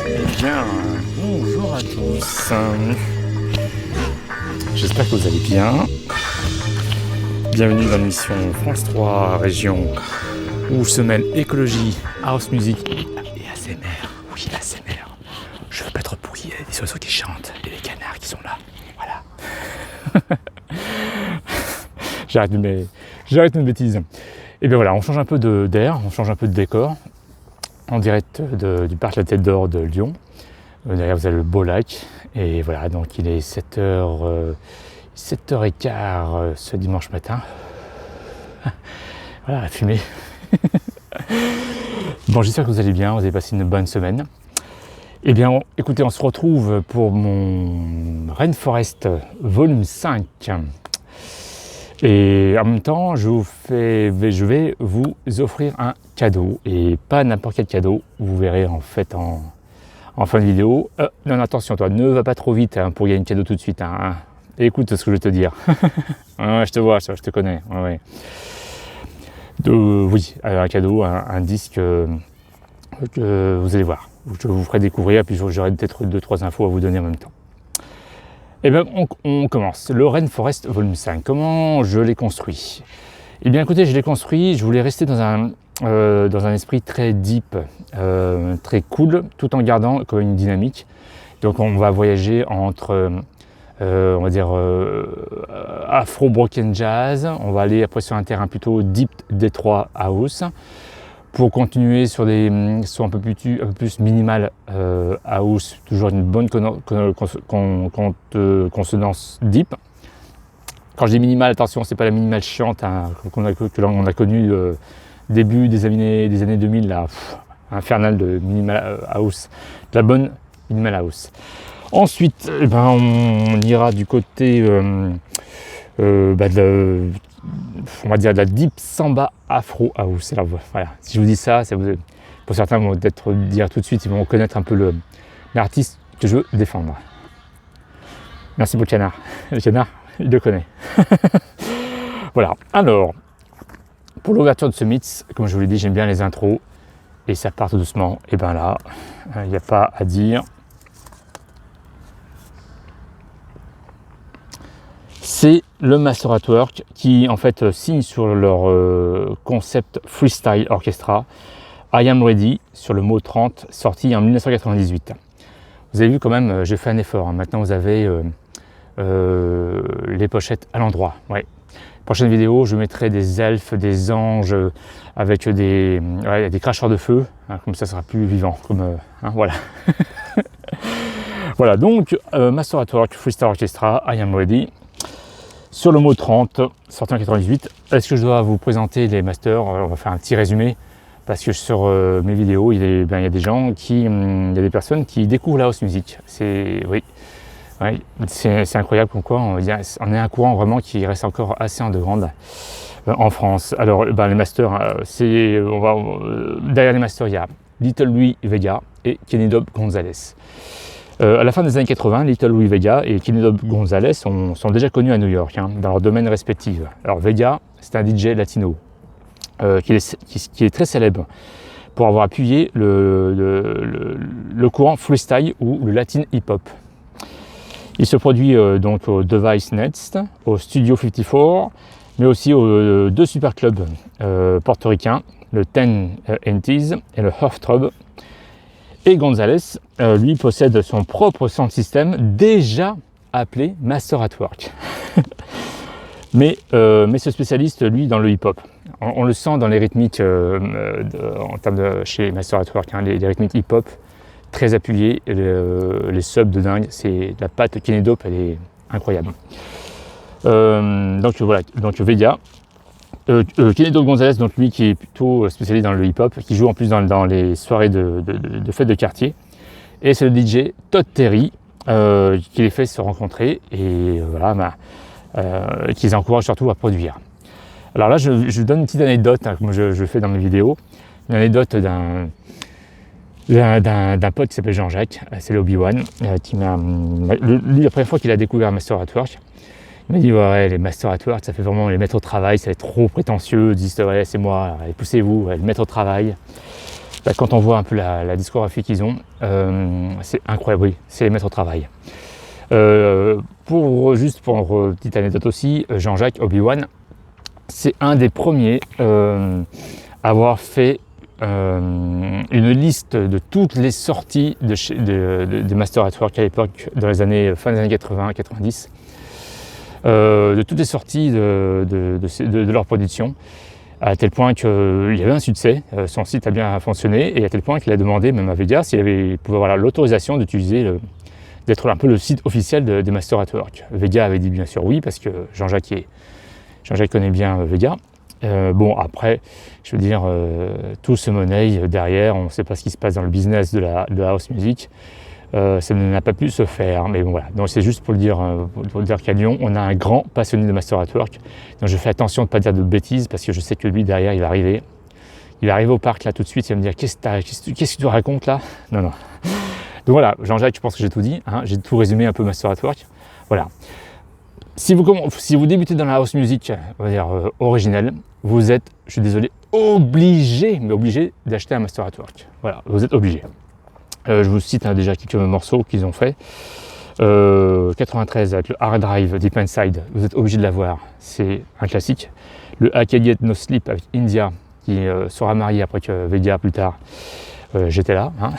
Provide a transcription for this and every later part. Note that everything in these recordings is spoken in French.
Eh bien, bonjour à tous. J'espère que vous allez bien. Bienvenue dans l'émission France 3 Région où se mêlent écologie, house music et ASMR. Oui, ASMR. Je veux pas trop de bruit, il y a des oiseaux qui chantent et des canards qui sont là. Voilà. J'arrête mes bêtises. Et bien voilà, on change un peu d'air, on change un peu de décor. En direct du parc La Tête d'Or de Lyon. Derrière vous avez le beau lac. Et voilà, donc il est 7h15 ce dimanche matin. Voilà, la fumée. Bon, j'espère que vous allez bien, vous avez passé une bonne semaine. Eh bien, écoutez, on se retrouve pour mon Rainforest volume 5. Et en même temps, je vais vous offrir un cadeau. Et pas n'importe quel cadeau, vous verrez en fait en fin de vidéo. Non, attention, toi, ne va pas trop vite pour gagner un cadeau tout de suite. Écoute ce que je vais te dire. Ouais, je te vois, je te connais. Ouais. Oui, un cadeau, un disque que vous allez voir. Je vous ferai découvrir, puis j'aurai peut-être 2-3 infos à vous donner en même temps. Eh bien, on commence. Le Rainforest volume 5. Comment je l'ai construit? Eh bien, écoutez, je l'ai construit, je voulais rester dans un esprit très deep, très cool, tout en gardant quand même une dynamique. Donc, on va voyager entre, on va dire, afro broken jazz. On va aller après sur un terrain plutôt deep Detroit house. Pour continuer sur des sons un peu plus minimal house, toujours une bonne consonance deep. Quand je dis minimal, attention, c'est pas la minimale chiante que l'on a connue début des années 2000, là, infernal de minimal house, de la bonne minimal house. Ensuite, on ira du côté on va dire de la deep samba afro house. Alors voilà, si je vous dis ça, pour certains vont peut-être dire tout de suite, ils vont reconnaître un peu l'artiste que je veux défendre. Merci pour le canard. Le canard, il le connaît. Voilà, alors, pour l'ouverture de ce mix, comme je vous l'ai dit, j'aime bien les intros, et ça part tout doucement. Et bien là, il n'y a pas à dire. C'est le Master at Work qui en fait signe sur leur concept Freestyle Orchestra I Am Ready sur le mot 30, sorti en 1998. Vous avez vu quand même, j'ai fait un effort. Maintenant vous avez les pochettes à l'endroit. Ouais. Prochaine vidéo, je mettrai des elfes, des anges avec des cracheurs de feu. Comme ça sera plus vivant. Voilà. Voilà, donc Master at Work Freestyle Orchestra I Am Ready. Sur le mot 30, sorti en 98, est-ce que je dois vous présenter les masters? On va faire un petit résumé, parce que sur mes vidéos, il y a des gens il y a des personnes qui découvrent la house music. C'est incroyable comme quoi on est un courant vraiment qui reste encore assez underground en France. Alors, les masters, derrière les masters, il y a Little Louis Vega et Kenny Dope Gonzalez. À la fin des années 80, Little Louis Vega et Kenny Dope Gonzalez sont déjà connus à New York, dans leur domaine respectif. Alors Vega, c'est un DJ latino qui est très célèbre pour avoir appuyé le courant freestyle ou le latin hip-hop. Il se produit donc au Device Next, au Studio 54, mais aussi aux deux super clubs portoricains, le 1080s et le Heartthrob. Et Gonzalez, lui, possède son propre sound system déjà appelé Master at Work. mais ce spécialiste, lui, dans le hip-hop. On le sent dans les rythmiques, en termes de chez Master at Work, les rythmiques hip-hop très appuyées, les subs de dingue. C'est la patte Kenny Dope, elle est incroyable. Donc voilà, donc Vega. Kenny Dope Gonzalez, donc lui qui est plutôt spécialisé dans le hip-hop, qui joue en plus dans les soirées de fêtes de quartier. Et c'est le DJ Todd Terry qui les fait se rencontrer et qui les encourage surtout à produire. Alors là, je donne une petite anecdote, comme je le fais dans mes vidéos, une anecdote d'un pote qui s'appelle Jean-Jacques, c'est l'Obi-Wan, qui lui, la première fois qu'il a découvert Master at Work, Il m'a dit ouais, les Master at Work, ça fait vraiment les mettre au travail, ça va être trop prétentieux, ils disent ouais, c'est moi, allez, poussez-vous, ouais, les mettre au travail. Bah, quand on voit un peu la discographie qu'ils ont, c'est incroyable, oui, c'est les mettre au travail. Pour petite anecdote aussi, Jean-Jacques Obi-Wan, c'est un des premiers à avoir fait une liste de toutes les sorties de Master at Work à l'époque, dans les années fin des années 80-90, de toutes les sorties de leur production, à tel point qu'il y avait un succès, son site a bien fonctionné, et à tel point qu'il a demandé même à Vedia s'il pouvait avoir l'autorisation d'utiliser d'être un peu le site officiel des Master at Work. Vedia avait dit bien sûr oui, parce que Jean-Jacques connaît bien Vedia. Bon, après, je veux dire, tout se monnaie derrière, on ne sait pas ce qui se passe dans le business de la house music. Ça n'a pas pu se faire, mais bon voilà. Donc c'est juste pour dire qu'à Lyon, on a un grand passionné de Master at Work. Donc je fais attention de ne pas dire de bêtises, parce que je sais que lui, derrière, il va arriver au parc là tout de suite, il va me dire qu'est-ce que tu racontes là? Non. Donc voilà, Jean-Jacques, je pense que j'ai tout dit, hein, j'ai tout résumé un peu Master at Work. Voilà. Si vous débutez dans la house music, on va dire originelle, vous êtes, je suis désolé, obligé d'acheter un Master at Work. Voilà, vous êtes obligé. Je vous cite déjà quelques morceaux qu'ils ont fait. 93 avec le Hard Drive Deep Inside, vous êtes obligé de l'avoir, c'est un classique. Le I Can't Get No Sleep avec India, qui sera marié après que Vedia plus tard. J'étais là. Hein.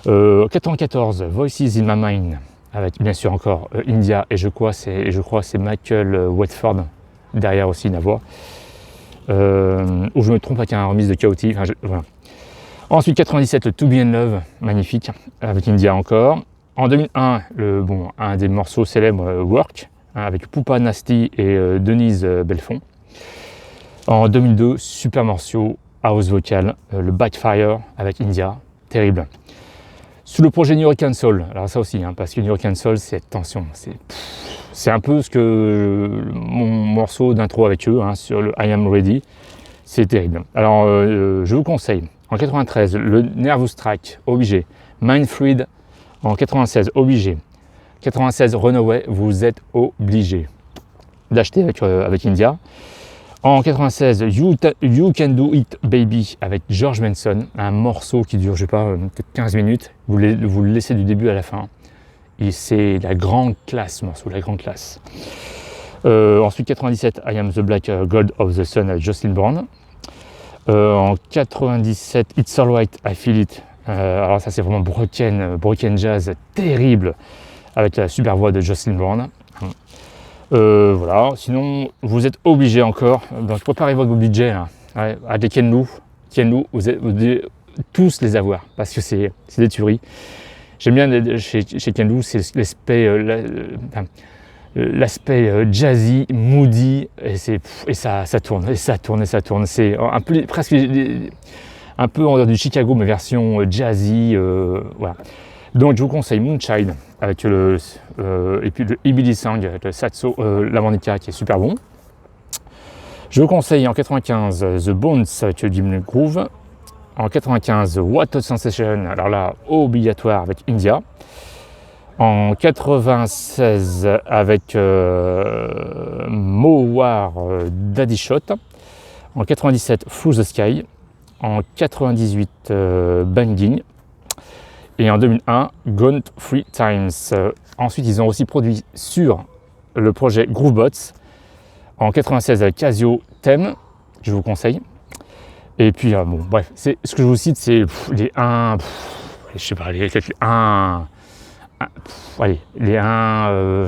94, Voices in My Mind, avec bien sûr encore India, et je crois c'est Michael Watford derrière aussi la voix. Ou je me trompe avec un remise de Chaotic. Enfin, voilà. Ensuite 97, le To Be in Love, magnifique, avec India encore. En 2001, un des morceaux célèbres, Work, hein, avec Poupa Nasty et Denise Belfond. En 2002, super morceau, house vocal, le Backfire avec India, terrible. Sous le projet New York Soul, alors ça aussi, hein, parce que New York Soul, c'est attention, c'est un peu ce que mon morceau d'intro avec eux, hein, sur le I Am Ready, c'est terrible. Alors je vous conseille, en 93, le Nervous Track, obligé. Mindfreed, en 96, obligé. 96, Runaway, vous êtes obligé d'acheter avec India. En 96, You Can Do It Baby avec George Benson, un morceau qui dure, je sais pas, peut-être 15 minutes. Vous le laissez du début à la fin. Et c'est la grande classe, ce morceau, la grande classe. Ensuite, 97, I Am the Black God of the Sun avec Jocelyn Brown. En 97, It's Alright, I Feel It. Alors ça, c'est vraiment broken jazz terrible avec la super voix de Jocelyn Brown. Voilà, sinon vous êtes obligé encore, donc préparez votre budget là, ouais, à des Ken Lo, vous devez tous les avoir parce que c'est des tueries. J'aime bien chez Ken Lo, c'est l'aspect jazzy, moody, et ça tourne. C'est un peu presque un peu en dehors du Chicago, mais version jazzy, voilà. Donc je vous conseille Moonshine avec et puis le Ibili Sang, le Satso, l'harmonica qui est super bon. Je vous conseille en 95 The Bones avec Jim Groove. En 95 What a Sensation, alors là obligatoire avec India. En 96 avec Mowar Daddy Shot. En 97 Through the Sky. En 98 Banging. Et en 2001, Gone 3 Times. Ensuite, ils ont aussi produit sur le projet Groovebots. En 96 avec Casio Theme, je vous conseille. Et puis, bon, bref, ce que je vous cite, c'est les 1, je sais pas, les 1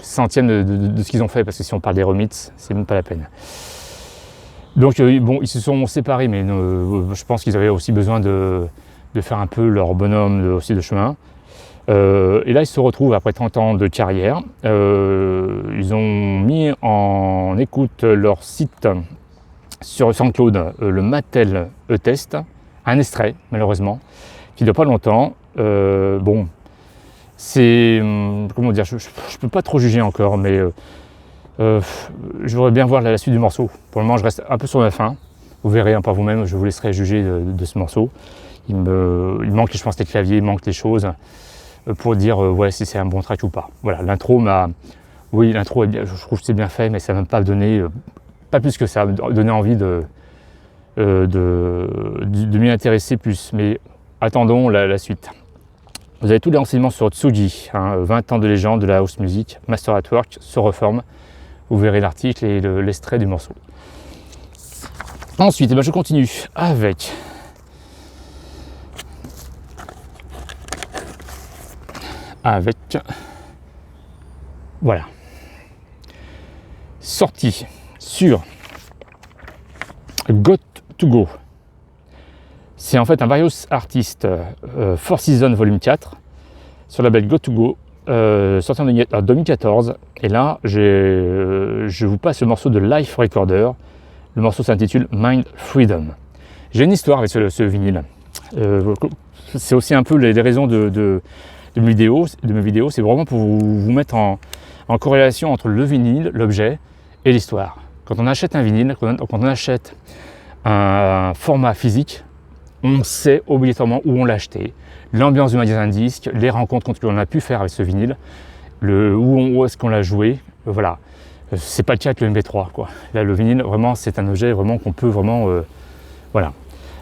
centième de ce qu'ils ont fait, parce que si on parle des remixes, c'est même pas la peine. Donc, bon, ils se sont séparés, mais je pense qu'ils avaient aussi besoin de faire un peu leur bonhomme aussi de chemin. Et là, ils se retrouvent après 30 ans de carrière. Ils ont mis en écoute leur site sur SoundCloud, le Mattel E-Test, un extrait, malheureusement, qui ne dure pas longtemps. Bon, c'est... Comment dire, je ne peux pas trop juger encore, mais je voudrais bien voir la suite du morceau. Pour le moment, je reste un peu sur ma faim. Vous verrez par vous-même, je vous laisserai juger de ce morceau. Il manque, je pense, les claviers, il manque des choses pour dire ouais, si c'est un bon track ou pas. Voilà, l'intro m'a Oui, l'intro est bien, je trouve que c'est bien fait, mais ça ne m'a pas donné, pas plus que ça, donner envie de m'y intéresser plus. Mais attendons la suite. Vous avez tous les renseignements sur Tsugi, 20 ans de légende de la house music, Master at Work se reforme. Vous verrez l'article et l'extrait du morceau. Ensuite, je continue avec voilà, sortie sur Got2Go. C'est en fait un Various Artist Four Seasons Volume 4 sur le label Got2Go, sorti en 2014. Et là, je vous passe le morceau de Life Recorder. Le morceau s'intitule Mind Freedom. J'ai une histoire avec ce vinyle. C'est aussi un peu les raisons de mes vidéos, c'est vraiment pour vous mettre en corrélation entre le vinyle, l'objet et l'histoire. Quand on achète un vinyle, quand on achète un format physique, on sait obligatoirement où on l'a acheté, l'ambiance du magasin de disques, les rencontres qu'on a pu faire avec ce vinyle, où est-ce qu'on l'a joué, voilà. C'est pas le cas avec le MP3, quoi. Là, le vinyle, vraiment, c'est un objet vraiment qu'on peut vraiment, voilà.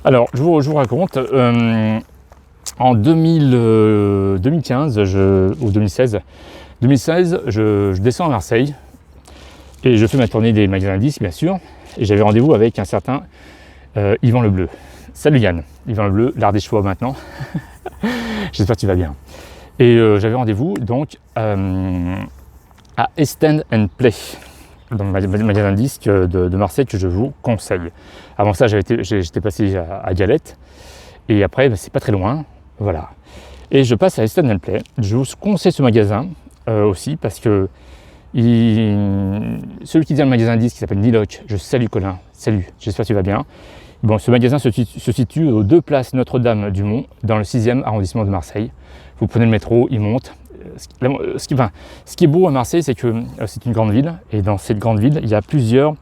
Alors, je vous raconte. En 2015 ou 2016, je descends à Marseille et je fais ma tournée des magasins de disques, bien sûr. Et j'avais rendez-vous avec un certain Yvan Lebleu. Salut Yann, Yvan Lebleu, l'art des choix maintenant. J'espère que tu vas bien. Et j'avais rendez-vous donc à Stand and Play, dans le magasin de disques de Marseille que je vous conseille. Avant ça, j'étais passé à Galette. Et après, c'est pas très loin. Voilà. Et je passe à Stand and Play. Je vous conseille ce magasin aussi parce que celui qui tient le magasin de disques qui s'appelle Niloc, je salue Colin, salut, j'espère que tu vas bien. Bon, ce magasin se situe aux 2 places Notre-Dame-du-Mont, dans le 6e arrondissement de Marseille. Vous prenez le métro, il monte. Ce qui est beau à Marseille, c'est que c'est une grande ville, et dans cette grande ville, il y a plusieurs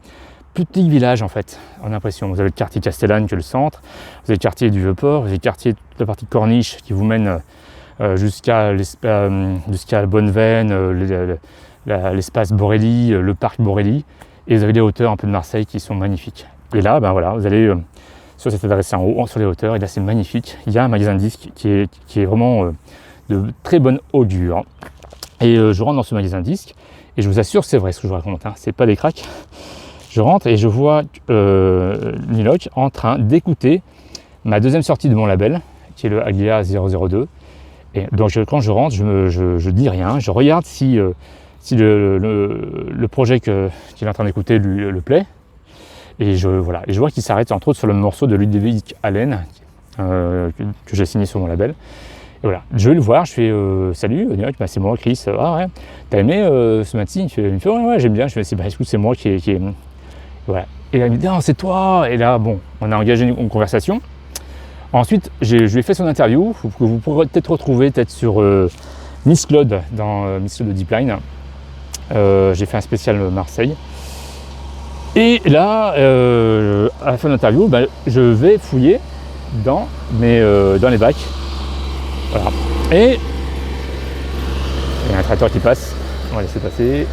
petits villages en fait, on a l'impression. Vous avez le quartier Castellane qui est le centre, vous avez le quartier du Vieux-Port, vous avez le quartier, toute la partie Corniche qui vous mène jusqu'à Bonneveine, l'espace Borelli, le parc Borelli, et vous avez les hauteurs un peu de Marseille qui sont magnifiques. Et là, voilà, vous allez sur cette adresse en haut, sur les hauteurs, et là c'est magnifique. Il y a un magasin de disques qui est vraiment de très bonne augure. Et je rentre dans ce magasin de disques, et je vous assure, c'est vrai ce que je vous raconte, c'est pas des cracks. Je rentre et je vois Niloc en train d'écouter ma deuxième sortie de mon label, qui est le Aguilar 002. Et donc quand je rentre, je dis rien, je regarde si le projet qu'il est en train d'écouter le plaît. Et je vois qu'il s'arrête entre autres sur le morceau de Ludwig Allen que j'ai signé sur mon label. Et voilà, je vais le voir, je fais salut, Niloc, c'est moi Chris, ah ouais, t'as aimé ce magazine? Il me fait ouais, j'aime bien, je fais écoute, c'est moi qui est voilà. Et là il me dit c'est toi, et là bon, on a engagé une conversation. Ensuite, je lui ai fait son interview, que vous pourrez peut-être retrouver sur Miss Claude, dans Miss Claude de Deepline. J'ai fait un spécial Marseille. Et là, à la fin de l'interview, je vais fouiller dans les bacs. Voilà. Et il y a un tracteur qui passe, on va laisser passer.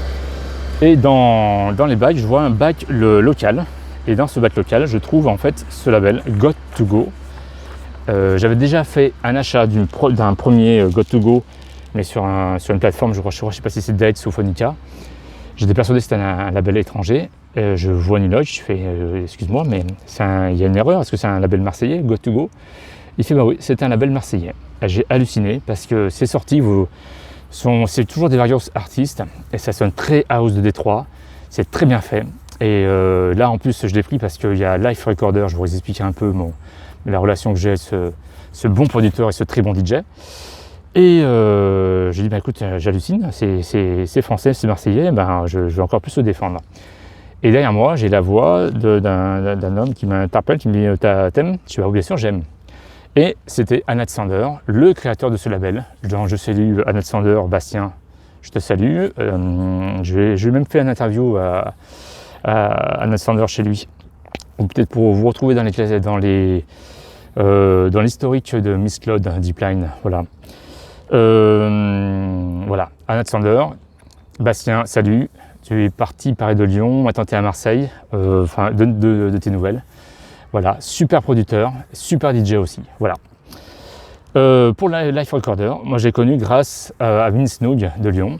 Et dans les bacs, je vois un bac local. Et dans ce bac local, je trouve en fait ce label Got2Go. J'avais déjà fait un achat d'un premier Got2Go, mais sur une plateforme, je sais pas si c'est Dates ou Phonica. J'étais persuadé que c'était un label étranger. Je vois Niloc, je fais excuse-moi, mais il y a une erreur, est-ce que c'est un label marseillais, Got2Go? Il fait oui, c'est un label marseillais. J'ai halluciné parce que ces sorties, c'est toujours des various artistes et ça sonne très house de Détroit. C'est très bien fait. Et là en plus, je l'ai pris parce qu'il y a Life Recorder, je vais vous expliquer un peu la relation que j'ai avec ce bon producteur et ce très bon DJ. Et j'ai dit écoute, j'hallucine, c'est français, c'est marseillais, je vais encore plus le défendre. Et derrière moi, j'ai la voix d'un homme qui m'interpelle, qui me dit t'aimes? Je dis bien sûr, j'aime. Et c'était Anat Sander, le créateur de ce label. Je salue Anat Sander, Bastien, je te salue. J'ai même fait une interview à Anat Sander chez lui. Ou peut-être pour vous retrouver dans l'historique de Miss Claude Deepline. Voilà. Voilà, Anat Sander. Bastien, salut. Tu es parti pareil de Lyon, maintenant tu es à Marseille, enfin de tes nouvelles. Voilà, super producteur, super DJ aussi. Voilà. Pour le Life Recorder, moi j'ai connu grâce à Vince Noog de Lyon.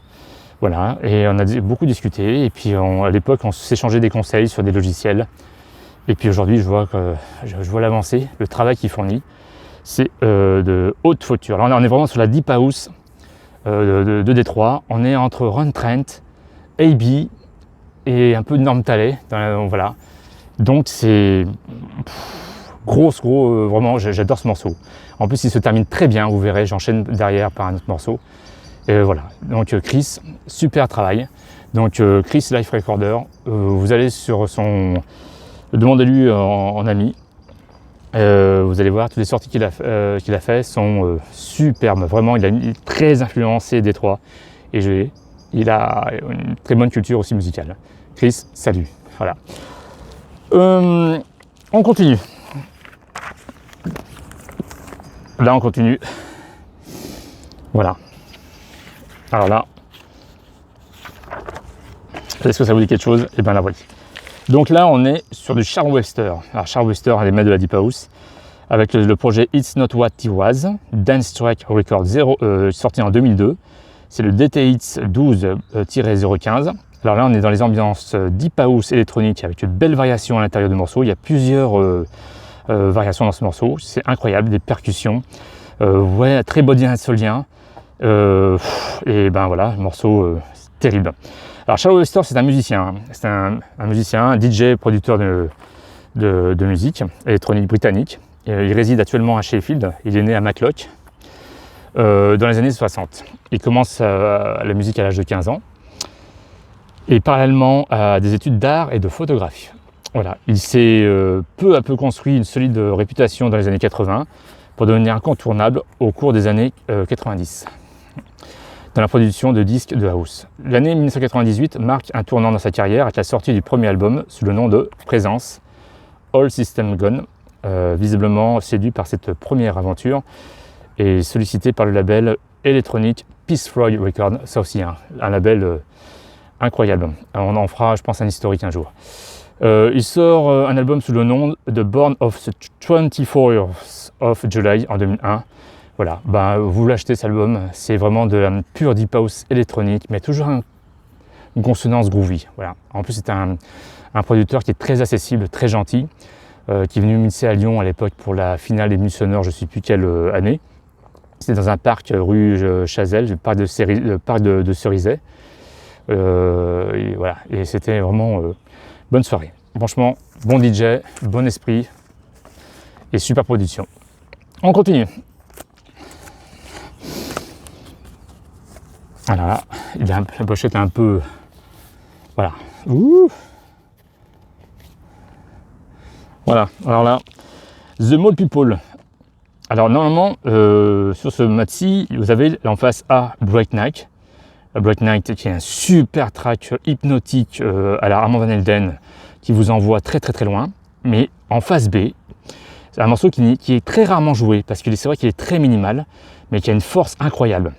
Voilà, et on a beaucoup discuté, et puis à l'époque on s'échangeait des conseils sur des logiciels. Et puis aujourd'hui je vois l'avancée, le travail qu'il fournit, c'est de haute facture. Alors on est vraiment sur la Deep House de Détroit, on est entre Ron Trent, AB et un peu de Norm Talley, voilà. Donc c'est gros, vraiment j'adore ce morceau. En plus il se termine très bien, vous verrez, j'enchaîne derrière par un autre morceau. Et voilà, donc Chris, super travail. Donc Chris Life Recorder, vous allez sur son... Demandez-lui en ami. Vous allez voir, toutes les sorties qu'il a fait sont superbes. Vraiment, il est très influencé Détroit. Et il a une très bonne culture aussi musicale. Chris, salut. Voilà. On continue. Là, on continue. Voilà. Alors là, est-ce que ça vous dit quelque chose? Eh bien la voici. Donc là, on est sur du Charles Webster. Alors Charles Webster, un des maîtres de la Deep House, avec le projet It's Not What It Was, Dance Track Record 0, sorti en 2002. C'est le DTX 12-015. Alors là, on est dans les ambiances Deep House électronique avec une belle variation à l'intérieur du morceau. Il y a plusieurs variations dans ce morceau. C'est incroyable, des percussions. Ouais, très body insolien. Et ben voilà, le morceau terrible. Alors Charles Webster, c'est un musicien, c'est un musicien, un DJ, producteur de musique électronique britannique. Il réside actuellement à Sheffield, il est né à Matlock dans les années 60. Il commence la musique à l'âge de 15 ans et parallèlement à des études d'art et de photographie. Voilà, il s'est peu à peu construit une solide réputation dans les années 80 pour devenir incontournable au cours des années 90. Dans la production de disques de house. L'année 1998 marque un tournant dans sa carrière avec la sortie du premier album sous le nom de Présence, All System Gone, visiblement séduit par cette première aventure et sollicité par le label électronique Peace Freud Records, ça aussi un label incroyable. On en fera, je pense, un historique un jour. Il sort un album sous le nom de Born of the 24th of July en 2001. Voilà, vous l'achetez cet album, c'est vraiment de la pure deep house électronique, mais toujours une consonance groovy. Voilà. En plus, c'est un producteur qui est très accessible, très gentil, qui est venu mixer à Lyon à l'époque pour la finale des Nuits Sonores, je ne sais plus quelle année. C'était dans un parc rue Chazelle, le parc de Cerizay. Et voilà, et c'était vraiment bonne soirée. Franchement, bon DJ, bon esprit et super production. On continue. Voilà, la pochette est un peu... Voilà. Ouh. Voilà, alors là, The Mole People. Alors normalement, sur ce mat-ci, vous avez en face A, Bright Night. Bright Night qui est un super track hypnotique à la Armand Van Helden qui vous envoie très loin. Mais en face B, c'est un morceau qui est très rarement joué parce que c'est vrai qu'il est très minimal, mais qui a une force incroyable.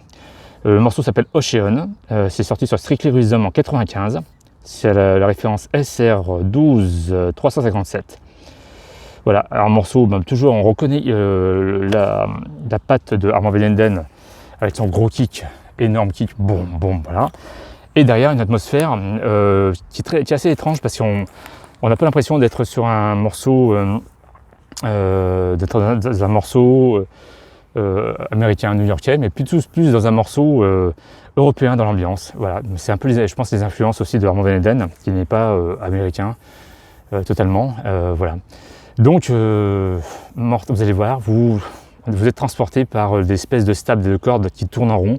Le morceau s'appelle Ocean, c'est sorti sur Strictly Rhythm en 95, c'est la référence SR 12357. Voilà, alors un morceau, toujours on reconnaît la patte de Armand Van Helden avec son gros kick, énorme kick, boum, voilà. Et derrière une atmosphère qui est assez étrange parce qu'on n'a pas l'impression d'être sur un morceau, américain, new-yorkais, mais plus dans un morceau européen dans l'ambiance. Voilà, c'est un peu, je pense, les influences aussi de Armand Van Helden, qui n'est pas américain totalement. Voilà. Donc, vous allez voir, vous êtes transporté par des espèces de stabs de cordes qui tournent en rond.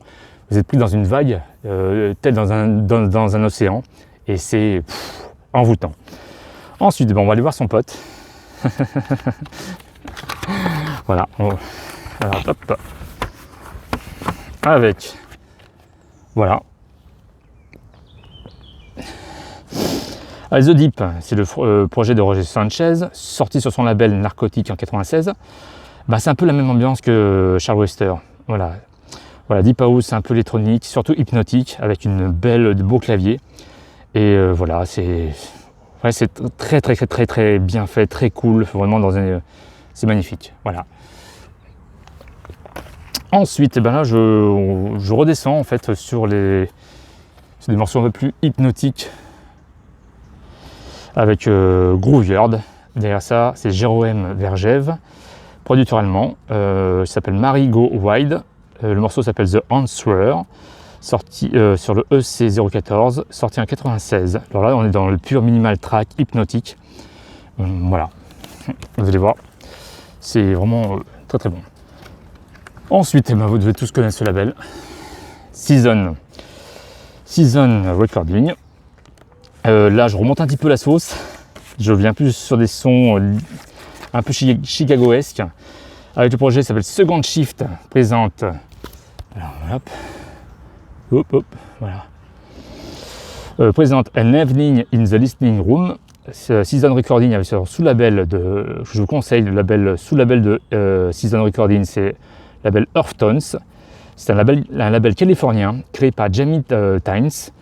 Vous êtes pris dans une vague, tel dans un océan, et c'est envoûtant. Ensuite, on va aller voir son pote. Voilà. Alors, hop. Avec. Voilà. The Deep, c'est le projet de Roger Sanchez, sorti sur son label Narcotique en 96. C'est un peu la même ambiance que Charles Webster. Voilà. Voilà, deep house, un peu électronique, surtout hypnotique, avec de beaux claviers. Et voilà, c'est très bien fait, très cool, vraiment c'est magnifique. Voilà. Ensuite, ben là, je redescends en fait sur des morceaux un peu plus hypnotiques avec Grooveyard. Derrière ça, c'est Jérôme Vergève, producteur allemand. Il s'appelle Mary Go Wild. Le morceau s'appelle The Answerer, sorti sur le EC014, sorti en 96. Alors là, on est dans le pur minimal track hypnotique. Voilà, vous allez voir, c'est vraiment très bon. Ensuite, eh ben, vous devez tous connaître ce label, Season Recording. Là, je remonte un petit peu la sauce. Je viens plus sur des sons un peu chicagoesques. Avec le projet qui s'appelle Second Shift, présente. Alors, hop, voilà. Présente An Evening in the Listening Room. Season Recording avec son sous-label je vous conseille le label sous-label de Season Recording, c'est label Earthtones. C'est un label californien créé par Jamie Tynes.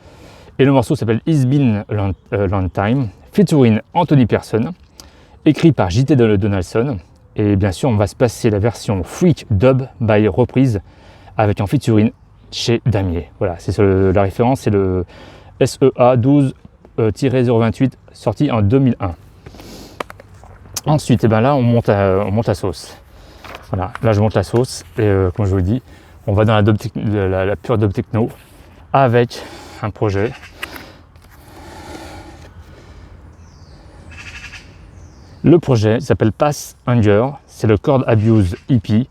Et le morceau s'appelle It's Been a Long Time, featuring Anthony Pearson, écrit par J.T. Donaldson. Et bien sûr, on va se passer la version Freak Dub by reprise avec un featuring chez Damier. Voilà, c'est la référence, c'est le SEA 12-028 sorti en 2001. Ensuite, et ben là, on monte la sauce. Voilà, là je monte la sauce et comme je vous le dis, on va dans la pure dub techno avec un projet. Le projet s'appelle Pass Hunger, c'est le Chord Abuse EP,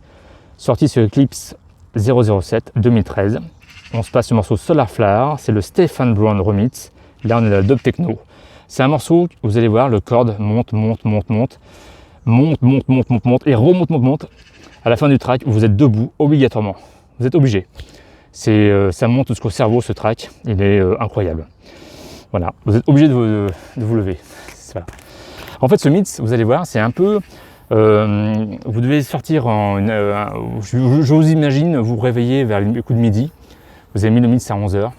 sorti sur Eclipse 007 2013. On se passe le morceau Solar Flower, c'est le Stephen Brown remix. Là on est dans la dub techno. C'est un morceau, vous allez voir, le chord monte et remonte. À la fin du track, vous êtes debout obligatoirement. Vous êtes obligé. Ça monte jusqu'au cerveau ce track. Il est incroyable. Voilà, vous êtes obligé de vous lever. Voilà. En fait, ce mix, vous allez voir, c'est un peu. Vous devez sortir je vous imagine vous réveiller vers le coup de midi. Vous avez mis le mix à 11h.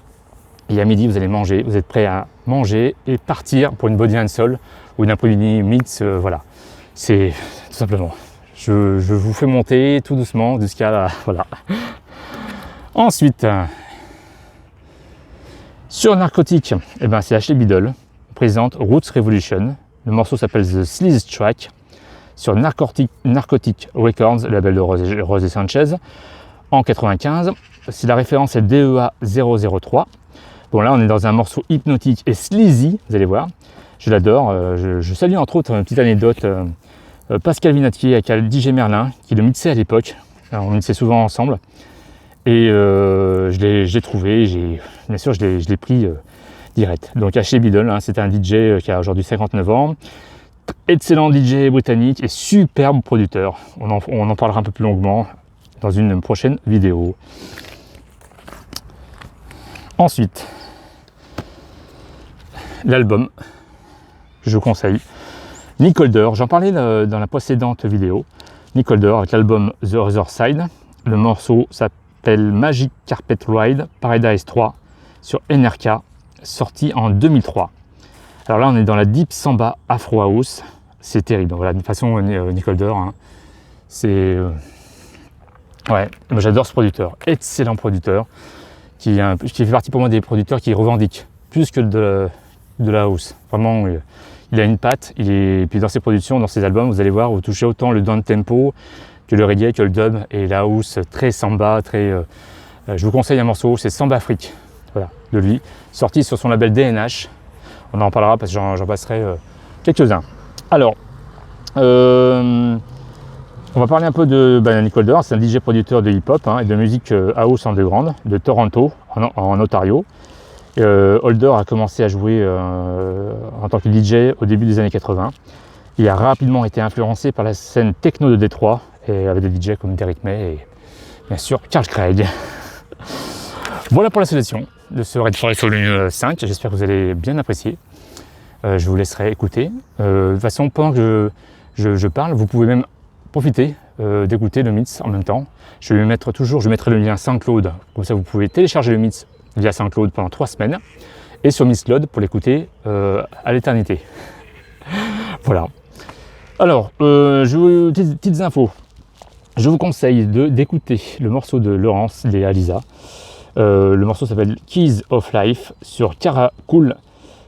Et à midi, vous allez manger. Vous êtes prêt à manger et partir pour une body and soul ou une après-midi mix. Voilà. C'est tout simplement. Je vous fais monter tout doucement jusqu'à la. Voilà. Ensuite, sur Narcotic, eh ben, c'est Ashley Biddle, présente Roots Revolution. Le morceau s'appelle The Sleaze Track sur Narcotic Records, le label de Rosé Sanchez, en 95. Si la référence est DEA 003. Bon, là, on est dans un morceau hypnotique et sleazy, vous allez voir. Je l'adore. Je salue entre autres une petite anecdote. Pascal Vinatier avec DJ Merlin, qui le mixait à l'époque. On mixait souvent ensemble. Et je l'ai trouvé, bien sûr, je l'ai pris direct. Donc Ashley Biddle, c'est un DJ qui a aujourd'hui 59 ans. Excellent DJ britannique et superbe producteur. On en parlera un peu plus longuement dans une prochaine vidéo. Ensuite, l'album que je vous conseille. Nick Holder, j'en parlais dans la précédente vidéo. Nick Holder avec l'album The Other Side. Le morceau s'appelle Magic Carpet Ride Paradise 3 sur NRK, sorti en 2003. Alors là, on est dans la Deep Samba Afro House. C'est terrible. Voilà, de toute façon, Nick Holder, c'est... ouais, moi j'adore ce producteur. Excellent producteur. Qui fait partie pour moi des producteurs qui revendiquent plus que de la house. Vraiment, il a une patte. Puis dans ses productions, dans ses albums, vous allez voir, vous touchez autant le down tempo que le reggae, que le dub et la house très samba, très. Je vous conseille un morceau, c'est Samba Freak, voilà, de lui, sorti sur son label DNH. On en parlera parce que j'en passerai quelques-uns. Alors, on va parler un peu de Nick Holder. C'est un DJ producteur de hip-hop et de musique house underground de Toronto, en Ontario. Holder a commencé à jouer en tant que DJ au début des années 80. Il a rapidement été influencé par la scène techno de Détroit et avec des DJ comme Derrick May et bien sûr Carl Craig. Voilà pour la sélection de ce Red Forest Volume 5. J'espère que vous allez bien apprécier. Je vous laisserai écouter. De toute façon, pendant que je parle, vous pouvez même profiter d'écouter le mix en même temps. Je mettrai le lien SoundCloud, comme ça vous pouvez télécharger le mix via SoundCloud pendant 3 semaines, et sur Mixcloud pour l'écouter à l'éternité. Voilà. Alors, petites infos. Je vous conseille d'écouter le morceau de Laurence et Alisa. Le morceau s'appelle Keys of Life sur Cara Cool.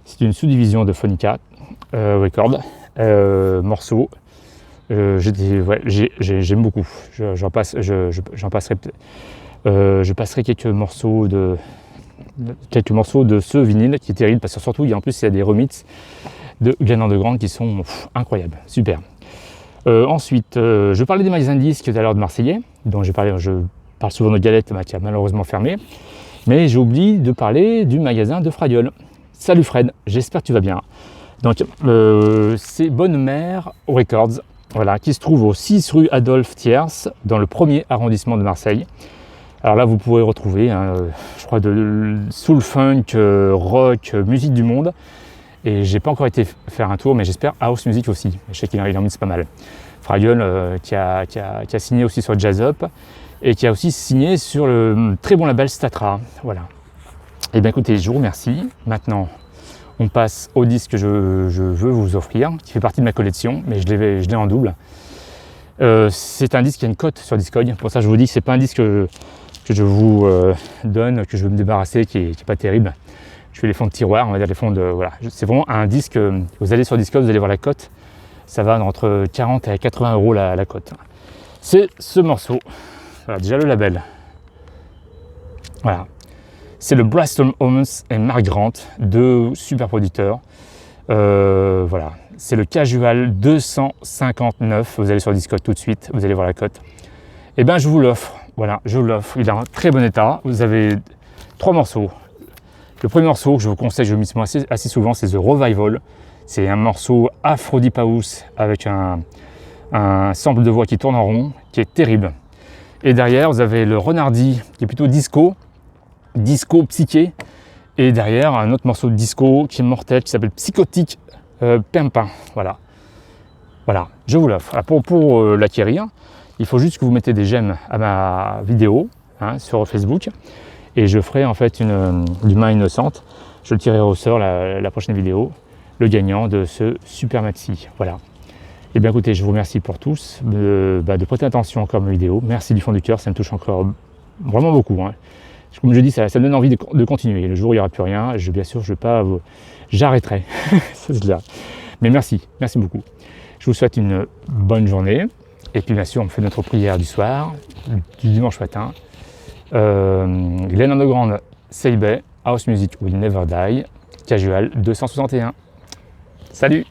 C'est une sous-division de Phonica Record. Morceau. J'aime beaucoup. Je passerai quelques morceaux de ce vinyle qui est terrible parce que surtout il y a des remixes de Glenn Underground qui sont incroyables, super. Ensuite, je parlais des magasins de disques tout à l'heure de Marseillais, dont je parle souvent de Galette qui a malheureusement fermé, mais j'ai oublié de parler du magasin de Fradiol. Salut Fred, j'espère que tu vas bien. Donc c'est Bonne Mère Records, voilà, qui se trouve au 6 rue Adolphe Thiers, dans le 1er arrondissement de Marseille. Alors là, vous pourrez retrouver, je crois, de soul, funk, rock, musique du monde. Et j'ai pas encore été faire un tour, mais j'espère house music aussi. Je sais qu'il en mixe pas mal. Fradiol qui a signé aussi sur Jazz Up et qui a aussi signé sur le très bon label Statra. Voilà. Et bien écoutez, je vous remercie. Maintenant, on passe au disque que je veux vous offrir, qui fait partie de ma collection, mais je l'ai en double. C'est un disque qui a une cote sur Discog. Pour ça, je vous dis que c'est pas un disque que je vous donne, que je veux me débarrasser, qui est pas terrible. Je fais les fonds de tiroir, on va dire les fonds de... Voilà. C'est vraiment un disque, vous allez sur Discog, vous allez voir la cote. Ça va entre 40 et 80 € la cote. C'est ce morceau. Voilà, déjà le label. Voilà. C'est le Bristol Homes et Mark Grant, deux super producteurs. Voilà. C'est le Casual 259. Vous allez sur Discog tout de suite, vous allez voir la cote. Et bien je vous l'offre. Voilà, je vous l'offre. Il est en très bon état. Vous avez 3 morceaux. Le premier morceau que je vous conseille, je le mixe assez souvent, c'est The Revival. C'est un morceau Afro Deep House avec un sample de voix qui tourne en rond, qui est terrible. Et derrière, vous avez le Renardi, qui est plutôt disco psyché. Et derrière, un autre morceau de disco qui est mortel, qui s'appelle Psychotic Pimpin. Voilà. Voilà, je vous l'offre. Pour l'acquérir, il faut juste que vous mettez des j'aime à ma vidéo sur Facebook. Et je ferai en fait d'une main innocente, je le tirerai au sort la prochaine vidéo, le gagnant de ce super maxi. Voilà. Et bien écoutez, je vous remercie pour tous de prêter attention encore à mes vidéos. Merci du fond du cœur, ça me touche encore vraiment beaucoup. Comme je dis, ça me donne envie de continuer. Le jour où il n'y aura plus rien, bien sûr, j'arrêterai. Mais merci beaucoup. Je vous souhaite une bonne journée. Et puis bien sûr, on fait notre prière du soir, du dimanche matin. Glenn Underground, Say House Music Will Never Die, Casual 261. Salut!